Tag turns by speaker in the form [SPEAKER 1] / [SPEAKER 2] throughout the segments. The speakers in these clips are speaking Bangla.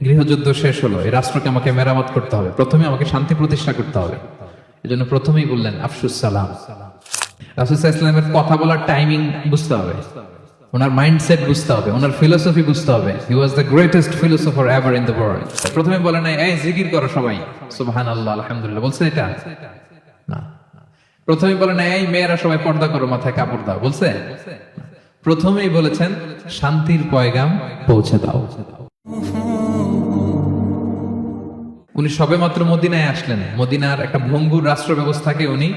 [SPEAKER 1] গৃহযুদ্ধ শেষ হলো, এই রাষ্ট্রকে আমাকে মেরামত করতে হবে, প্রথমে আমাকে শান্তি প্রতিষ্ঠা করতে হবে। এজন্য প্রথমেই বললেন আফসুস সালাম। রাসূল সাল্লাল্লাহু আলাইহি ওয়াসাল্লামের কথা বলার টাইমিং বুঝতে হবে, ওনার মাইন্ডসেট বুঝতে হবে, ওনার ফিলোসফি বুঝতে হবে। He was the greatest philosopher ever in the world. প্রথমে বলেন নাই এই জিকির করো সবাই সুবহানাল্লাহ আলহামদুলিল্লাহ, বলছে এটা না। প্রথমে বলেন নাই এই মেয়েরা সবাই পর্দা করো, মাথায় কাপড় দাও, বলছে? প্রথমেই বলেছেন শান্তির পয়গাম পৌঁছে দাও। উনি সবেমাত্র মদিনায় আসলেন, মদিনার একটা ভঙ্গুর রাষ্ট্র ব্যবস্থাকে উনি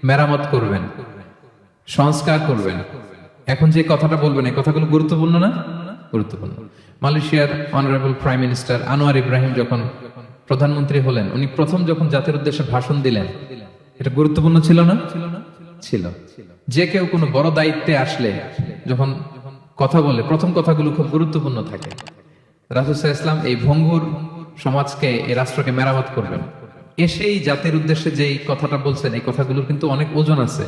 [SPEAKER 1] মেরামত করবেন, সংস্কার করবেন। এখন যে কথাটা বলবেন এই কথাগুলো গুরুত্বপূর্ণ না? গুরুত্বপূর্ণ। মালয়েশিয়ার honourable prime minister Anwar Ibrahim যখন প্রধানমন্ত্রী হলেন, উনি প্রথম যখন জাতির উদ্দেশ্যে ভাষণ দিলেন, এটা গুরুত্বপূর্ণ ছিল না? ছিল। যে কেউ কোনো বড় দায়িত্বে আসলে যখন কথা বলে প্রথম কথাগুলো খুব গুরুত্বপূর্ণ থাকে। রাসূল সাল্লাল্লাহু আলাইহি ওয়াসাল্লাম এই ভঙ্গুর সমাজকে, এই রাষ্ট্রকে মেরামত করবেন, এসেই জাতির উদ্দেশ্যে যেই কথাটা বলছেন এই কথাগুলোর কিন্তু অনেক ওজন আছে,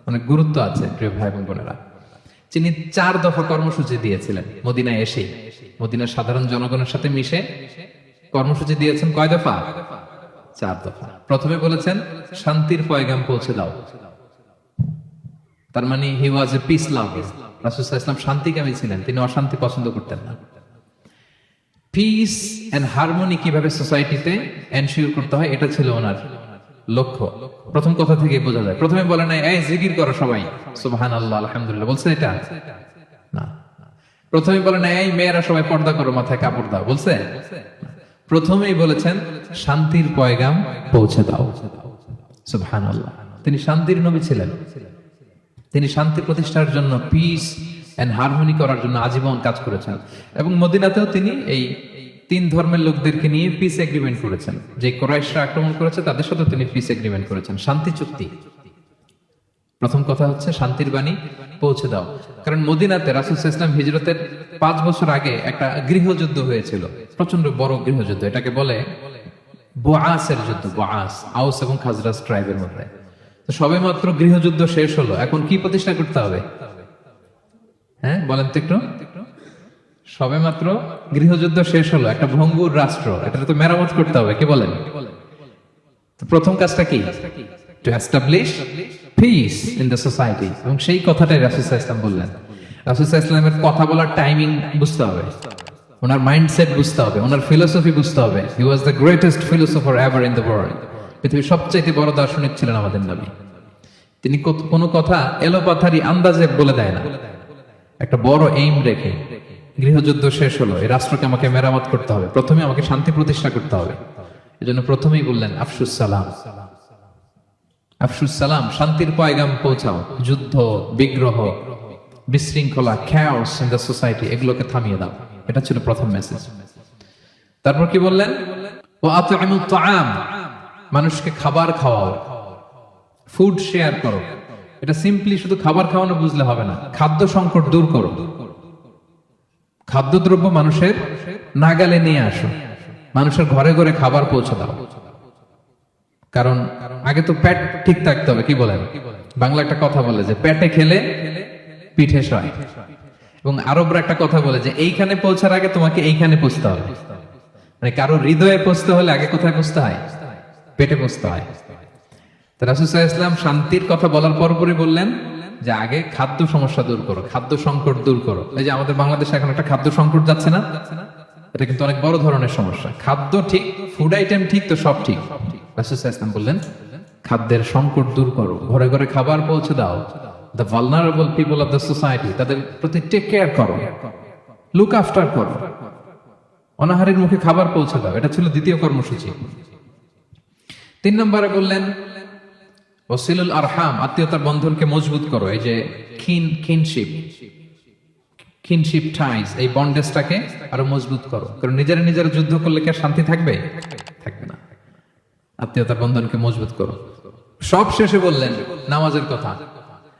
[SPEAKER 1] অনেক গুরুত্ব আছে। প্রিয় ভাই এবং বোনেরা, তিনি 4 দফা কর্মসূচি দিয়েছিলেন মদিনায় এসেই, মদিনার সাধারণ জনগণের সাথে মিশে কর্মসূচি দিয়েছেন। কয় দফা? 4 দফা। প্রথমে বলেছেন শান্তির পয়গাম পৌঁছে দাও। তার মানে হি ওয়াজ এ পিস লাভার। রাসূল সাল্লাল্লাহু আলাইহি ওয়াসাল্লাম শান্তিকামী ছিলেন, তিনি অশান্তি পছন্দ করতেন না। পিস এন্ড হারমোনি কিভাবে সোসাইটিতে এনশিওর করতে হয় এটা ছিল ওনার লক্ষ্য। প্রথম কথা থেকে বোঝা যায়। প্রথমে বলে নাই এই জিকির করো সবাই সুবহানাল্লাহ আলহামদুলিল্লাহ, বলছে এটা না। প্রথমে বলে নাই এই মেয়েরা সবাই পর্দা করো, মাথায় কাপড় দাও, বলছে? প্রথমেই বলেছেন শান্তির পয়গাম পৌঁছে দাও। সুবহানাল্লাহ। তিনি শান্তির নবী ছিলেন, তিনি শান্তি প্রতিষ্ঠার জন্য, পিস এন্ড হারমোনি করার জন্য আজীবন কাজ করেছেন। এবং মদিনাতেও তিনি এই 3 ধর্মের লোকদেরকে নিয়ে পিস এগ্রিমেন্ট করেছেন। যে কুরাইশরা আক্রমণ করেছে তাদের সাথে তিনি পিস এগ্রিমেন্ট করেছেন, শান্তি চুক্তি। প্রথম কথা হচ্ছে শান্তির বাণী পৌঁছে দাও। কারণ মদিনাতে রাসূল সাল্লাল্লাহু আলাইহি ওয়াসাল্লাম হিজরতের 5 বছর আগে একটা গৃহযুদ্ধ হয়েছিল, প্রচন্ড বড় গৃহযুদ্ধ। এটাকে বলে বুআসের যুদ্ধ। বুআস আউস এবং খাজরাজ ট্রাইবের মধ্যে। তো সবেমাত্র গৃহযুদ্ধ শেষ হলো, এখন কি প্রতিষ্ঠা করতে হবে? হ্যাঁ বলেন তো একটু। সবেমাত্র গৃহযুদ্ধ শেষ হলো, একটা ভঙ্গুর রাষ্ট্র, এটা তো মেরামত করতে হবে। কি বলেন? তো প্রথম কাজটা কি? To establish piece in the society. এবং সেই কথাটাই রাসূল সাল্লাল্লাহু আলাইহি ওয়াসাল্লাম বললেন। রাসূল সাল্লাল্লাহু আলাইহি ওয়াসাল্লামের কথা বলার টাইমিং বুঝতে হবে, ওনার মাইন্ডসেট বুঝতে হবে, ওনার ফিলোসফি বুঝতে হবে। He was the greatest philosopher ever in the world. পৃথিবীর সবচেয়ে বড় দার্শনিক ছিলেন আমাদের নবী। তিনি কোনো কথা এলোপাথারি আন্দাজে বলে দেয় না, একটা বড় এইম রেখে। গৃহযুদ্ধ শেষ হলো, এই রাষ্ট্রকে আমাকে মেরামত করতে হবে, প্রথমে আমাকে শান্তি প্রতিষ্ঠা করতে হবে। এজন্য প্রথমেই বললেন আফসুস সালাম। আফসুস সালাম, শান্তির পয়গাম পৌঁছাও। যুদ্ধ, বিগ্রহ, বিশৃঙ্খলা, chaos in the society, এগুলোকে থামিয়ে দাও। এটা ছিল প্রথম মেসেজ। তারপর কি বললেন? ওয়া আত'ইমুত তাআম, মানুষকে খাবার খাওয়াও, ফুড শেয়ার করো। এটা সিম্পলি শুধু খাবার খাওয়ানো বুঝলে হবে না, খাদ্য সংকট দূর করো। খাদ্যদ্রব্য মানুষের নাগালে নিয়ে আসো, মানুষের ঘরে ঘরে খাবার পৌঁছে দাও। কারণ আগে তো পেট ঠিক থাকতে হবে। কি বলেন? বাংলা একটা কথা বলে যে পেটে খেলে পিঠে সয়। এবং আরবরা একটা কথা বলে যে এইখানে পৌঁছার আগে তোমাকে এইখানে পৌঁছতে হবে। মানে কারো হৃদয়ে পৌঁছতে হলে আগে কোথায় পৌঁছতে হয়? পেটে পৌঁছতে হয়। তো রাসূল সাল্লাল্লাহু আলাইহি ওয়াসাল্লাম শান্তির কথা বলার পরপরই বললেন যে আগে খাদ্য সমস্যা দূর করো, খাদ্য সংকট দূর করো। এই যে আমাদের বাংলাদেশে এখন একটা খাদ্য সংকট যাচ্ছে না, এটা কিন্তু অনেক বড় ধরনের সমস্যা। খাদ্য ঠিক, ফুড আইটেম ঠিক, তো সব ঠিক। রাসূল সাল্লাল্লাহু আলাইহি ওয়াসাল্লাম বললেন খাদ্যের সংকট দূর করো, ঘরে ঘরে খাবার পৌঁছে দাও। The vulnerable people of the society, তাদের প্রতি টেক কেয়ার করো, লুক আফটার করো, অনাহারের মুখে খাবার পৌঁছে দাও। এটা ছিল দ্বিতীয় কর্মসূচি। 3 নম্বরে বললেন ওয়াসিলুল আরহাম, আত্মীয়তার বন্ধনকে মজবুত করো। এই যে কিনশিপ টাইজ, এই বন্ডেজটাকে আরো মজবুত করো। কারণ নিজেরা যুদ্ধ করলে কি আর শান্তি থাকবে? থাকবে না। আত্মীয়তার বন্ধনকে মজবুত করো। সব শেষে বললেন নামাজের কথা।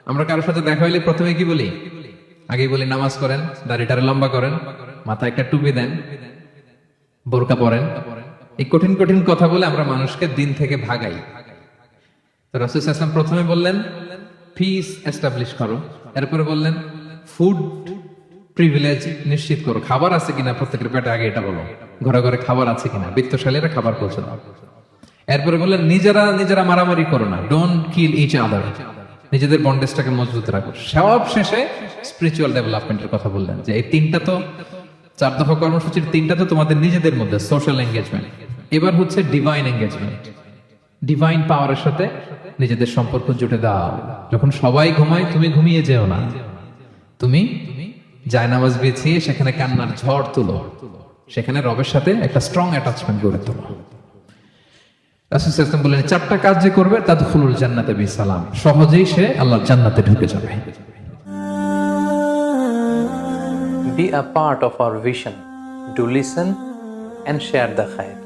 [SPEAKER 1] আমরা কারোর সাথে দেখা হইলে প্রথমে কি বলি? আগেই বলি নামাজ করেন, দাড়িটারে লম্বা করেন, মাথায় একটা টুপি দেন, বোরকা পরেন। এই কঠিন কঠিন কথা বলে আমরা মানুষকে দিন থেকে ভাগাই। তো রাসূল সাল্লাল্লাহু আলাইহি ওয়াসাল্লাম প্রথমে বললেন পিস এস্টাবলিশ করো, এরপরে বললেন ফুড প্রিভিলেজ নিশ্চিত করো। খাবার আছে কিনা প্রত্যেকের পেটে, আগে এটা বলো। ঘরে ঘরে খাবার আছে কিনা, বিত্তশালীরা খাবার পৌঁছে দাও। এরপরে বললেন নিজেরা মারামারি করো না, ডোন্ট কিল ইচ আদার, নিজেদের বন্ডেজটাকে মজবুত রাখো। সব শেষে স্পিরিচুয়াল ডেভেলপমেন্টের কথা বললেন, যে এই তিনটা তো 4 দফা কর্মসূচির 3টা তো তোমাদের নিজেদের মধ্যে সোশ্যাল এঙ্গেজমেন্ট, এবার হচ্ছে ডিভাইন এঙ্গেজমেন্ট। ডিভাইন পাওয়ারের সাথে নিজেদের সম্পর্ক জুটে দাও। যখন সবাই ঘুমায় তুমি ঘুমিয়ে যেও না, তুমি জায়নামাজ বিছিয়ে সেখানে কান্নার ঝড় তুলো, সেখানে রবের সাথে একটা স্ট্রং অ্যাটাচমেন্ট গড়ে তোলো। রাসূল সাল্লাল্লাহু আলাইহি ওয়াসাল্লাম বললেন 4টা কাজ যে করবে তাদখুলুল জান্নাতে বিসালাম, সহজেই সে আল্লাহর জান্নাতে ঢুকে যাবে।
[SPEAKER 2] Be a part of our vision. Do listen and share the khair.